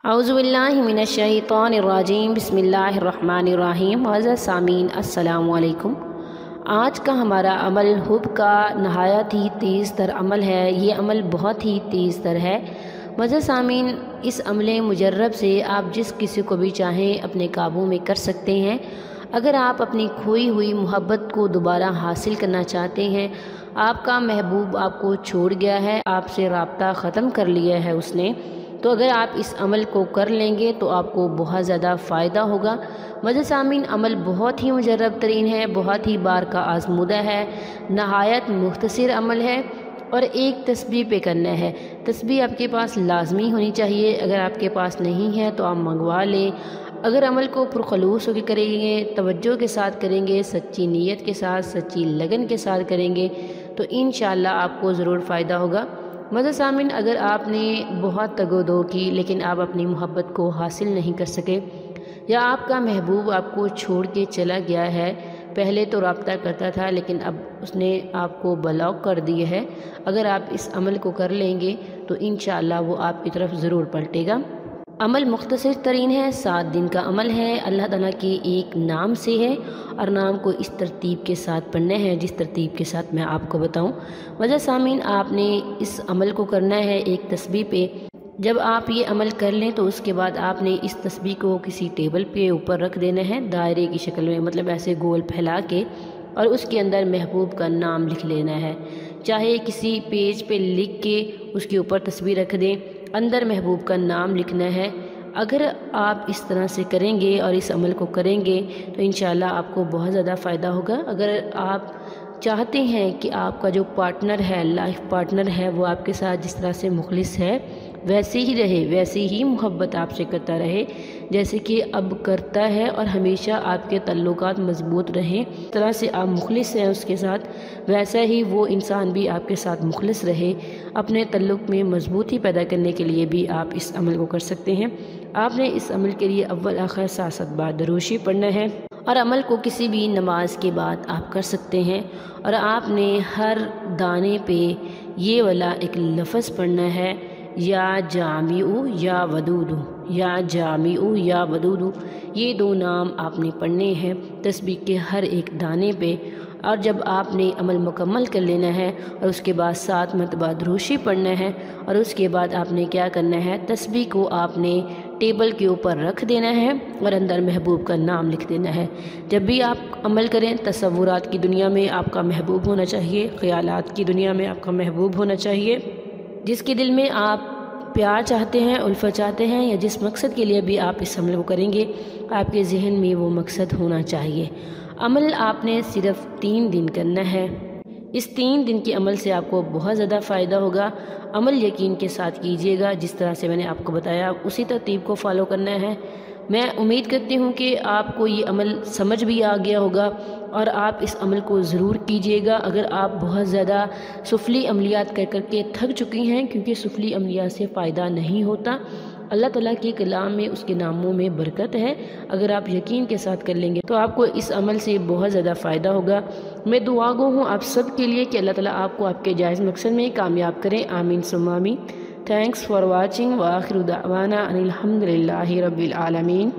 اعوذ باللہ من الشیطان الرجیم بسم اللہ الرحمن الرحیم۔ معزز سامعین السلام علیکم۔ آج کا ہمارا عمل حب کا نہایت ہی تیز تر عمل ہے۔ یہ عمل بہت ہی تیز تر ہے۔ معزز سامعین، اس عمل مجرب سے آپ جس کسی کو بھی چاہیں اپنے قابو میں کر سکتے ہیں۔ اگر آپ اپنی کھوئی ہوئی محبت کو دوبارہ حاصل کرنا چاہتے ہیں، آپ کا محبوب آپ کو چھوڑ گیا ہے، آپ سے رابطہ ختم کر لیا ہے اس نے، تو اگر آپ اس عمل کو کر لیں گے تو آپ کو بہت زیادہ فائدہ ہوگا۔ معزز سامعین، عمل بہت ہی مجرب ترین ہے، بہت ہی بار کا آزمودہ ہے، نہایت مختصر عمل ہے اور ایک تسبیح پہ کرنا ہے۔ تسبیح آپ کے پاس لازمی ہونی چاہیے، اگر آپ کے پاس نہیں ہے تو آپ منگوا لیں۔ اگر عمل کو پرخلوص ہو کے کریں گے، توجہ کے ساتھ کریں گے، سچی نیت کے ساتھ، سچی لگن کے ساتھ کریں گے تو انشاءاللہ آپ کو ضرور فائدہ ہوگا۔ معزز سامعین، اگر آپ نے بہت تگ و دو کی لیکن آپ اپنی محبت کو حاصل نہیں کر سکے، یا آپ کا محبوب آپ کو چھوڑ کے چلا گیا ہے، پہلے تو رابطہ کرتا تھا لیکن اب اس نے آپ کو بلاک کر دیا ہے، اگر آپ اس عمل کو کر لیں گے تو انشاءاللہ وہ آپ کی طرف ضرور پلٹے گا۔ عمل مختصر ترین ہے، 7 دن کا عمل ہے، اللہ تعالیٰ کے ایک نام سے ہے اور نام کو اس ترتیب کے ساتھ پڑھنا ہے جس ترتیب کے ساتھ میں آپ کو بتاؤں۔ معزز سامعین، آپ نے اس عمل کو کرنا ہے ایک تسبیح پہ۔ جب آپ یہ عمل کر لیں تو اس کے بعد آپ نے اس تسبیح کو کسی ٹیبل پہ اوپر رکھ دینا ہے، دائرے کی شکل میں، مطلب ایسے گول پھیلا کے، اور اس کے اندر محبوب کا نام لکھ لینا ہے۔ چاہے کسی پیج پہ لکھ کے اس کے اوپر تسبیح رکھ دیں، اندر محبوب کا نام لکھنا ہے۔ اگر آپ اس طرح سے کریں گے اور اس عمل کو کریں گے تو انشاءاللہ آپ کو بہت زیادہ فائدہ ہوگا۔ اگر آپ چاہتے ہیں کہ آپ کا جو پارٹنر ہے، لائف پارٹنر ہے، وہ آپ کے ساتھ جس طرح سے مخلص ہے ویسے ہی رہے، ویسے ہی محبت آپ سے کرتا رہے جیسے کہ اب کرتا ہے، اور ہمیشہ آپ کے تعلقات مضبوط رہیں، اس طرح سے آپ مخلص ہیں اس کے ساتھ، ویسا ہی وہ انسان بھی آپ کے ساتھ مخلص رہے، اپنے تعلق میں مضبوطی پیدا کرنے کے لیے بھی آپ اس عمل کو کر سکتے ہیں۔ آپ نے اس عمل کے لیے اول آخر 7 بار درود شریف پڑھنا ہے، اور عمل کو کسی بھی نماز کے بعد آپ کر سکتے ہیں، اور آپ نے ہر دانے پہ یہ والا ایک لفظ پڑھنا ہے، یا جامع یا ودود، یا جامع یا ودود، یہ 2 نام آپ نے پڑھنے ہیں تسبیح کے ہر ایک دانے پہ۔ اور جب آپ نے عمل مکمل کر لینا ہے اور اس کے بعد 7 مرتبہ درود شریف پڑھنا ہے، اور اس کے بعد آپ نے کیا کرنا ہے، تسبیح کو آپ نے ٹیبل کے اوپر رکھ دینا ہے اور اندر محبوب کا نام لکھ دینا ہے۔ جب بھی آپ عمل کریں، تصورات کی دنیا میں آپ کا محبوب ہونا چاہیے، خیالات کی دنیا میں آپ کا محبوب ہونا چاہیے، جس کے دل میں آپ پیار چاہتے ہیں، الفت چاہتے ہیں، یا جس مقصد کے لیے بھی آپ اس عمل کو کریں گے، آپ کے ذہن میں وہ مقصد ہونا چاہیے۔ عمل آپ نے صرف 3 دن کرنا ہے۔ اس 3 دن کے عمل سے آپ کو بہت زیادہ فائدہ ہوگا۔ عمل یقین کے ساتھ کیجیے گا، جس طرح سے میں نے آپ کو بتایا اسی ترتیب کو فالو کرنا ہے۔ میں امید کرتی ہوں کہ آپ کو یہ عمل سمجھ بھی آ گیا ہوگا اور آپ اس عمل کو ضرور کیجیے گا۔ اگر آپ بہت زیادہ سفلی عملیات کر کے تھک چکی ہیں، کیونکہ سفلی عملیات سے فائدہ نہیں ہوتا، اللہ تعالیٰ کے کلام میں اس کے ناموں میں برکت ہے، اگر آپ یقین کے ساتھ کر لیں گے تو آپ کو اس عمل سے بہت زیادہ فائدہ ہوگا۔ میں دعا گو ہوں آپ سب کے لیے کہ اللہ تعالیٰ آپ کو آپ کے جائز مقصد میں کامیاب کریں، آمین ثم آمین۔ تھینکس فار واچنگ، وآخر دعوانا ان الحمد للہ رب العالمین۔